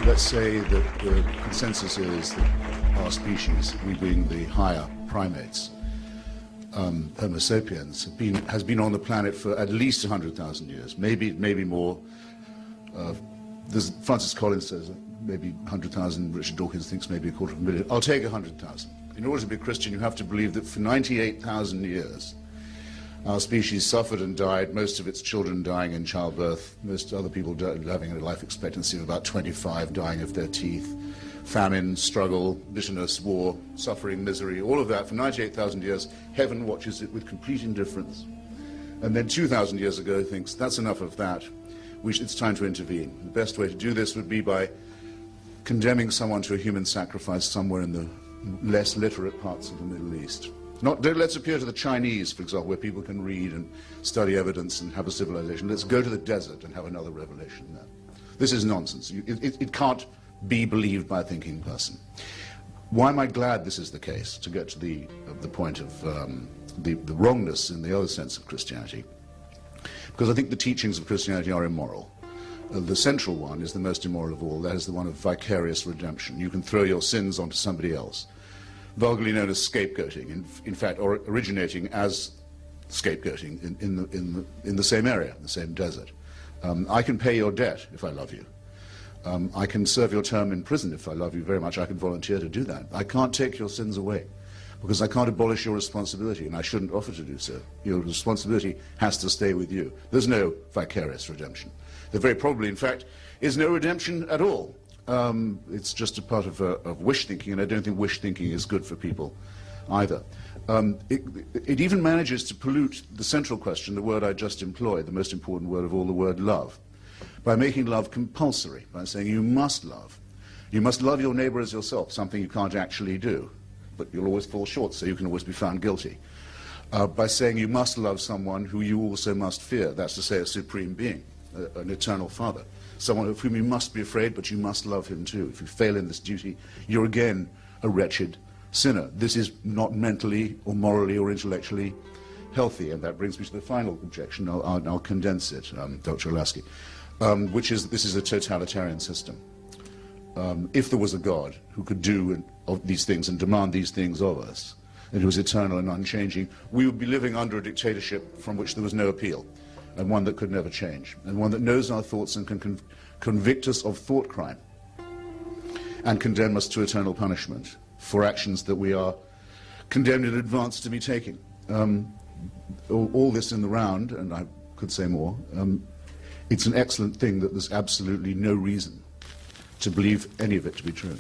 Let's say that the consensus is that our species, we being the higher primates, Homo sapiens, has been on the planet for at least 100,000 years, maybe more. Francis Collins says maybe 100,000. Richard Dawkins thinks maybe 250,000. I'll take 100,000. In order to be a Christian, you have to believe that for 98,000 years, our species suffered and died, most of its children dying in childbirth, most other people having a life expectancy of about 25, dying of their teeth, famine, struggle, bitterness, war, suffering, misery, all of that for 98,000 years. Heaven watches it with complete indifference. And then 2,000 years ago thinks, that's enough of that. It's time to intervene. The best way to do this would be by condemning someone to a human sacrifice somewhere in the less literate parts of the Middle East. Let's appear to the Chinese, for example, where people can read and study evidence and have a civilization. Let's go to the desert and have another revelation there. This is nonsense. It can't be believed by a thinking person. Why am I glad this is the case? To get to the point of the wrongness in the other sense of Christianity. Because I think the teachings of Christianity are immoral. The central one is the most immoral of all. That is the one of vicarious redemption. You can throw your sins onto somebody else. Vulgarly known as scapegoating, in fact, or originating as scapegoating in the same area, the same desert. I can pay your debt if I love you. I can serve your term in prison if I love you very much. I can volunteer to do that. I can't take your sins away because I can't abolish your responsibility, and I shouldn't offer to do so. Your responsibility has to stay with you. There's no vicarious redemption. There very probably, in fact, is no redemption at all. It's just a part of wish thinking, and I don't think wish thinking is good for people either. It even manages to pollute the central question, the word I just employed, the most important word of all, the word love, by making love compulsory, by saying you must love. You must love your neighbor as yourself, something you can't actually do, but you'll always fall short, so you can always be found guilty. By saying you must love someone who you also must fear, that's to say a supreme being, an eternal father. Someone of whom you must be afraid, but you must love him too. If you fail in this duty, you're again a wretched sinner. This is not mentally or morally or intellectually healthy, and that brings me to the final objection. I'll condense it, Dr. Lasky, which is that this is a totalitarian system. If there was a God who could do these things and demand these things of us, and who was eternal and unchanging, we would be living under a dictatorship from which there was no appeal, and one that could never change, and one that knows our thoughts and can convict us of thought crime and condemn us to eternal punishment for actions that we are condemned in advance to be taking. All this in the round, and I could say more, it's an excellent thing that there's absolutely no reason to believe any of it to be true.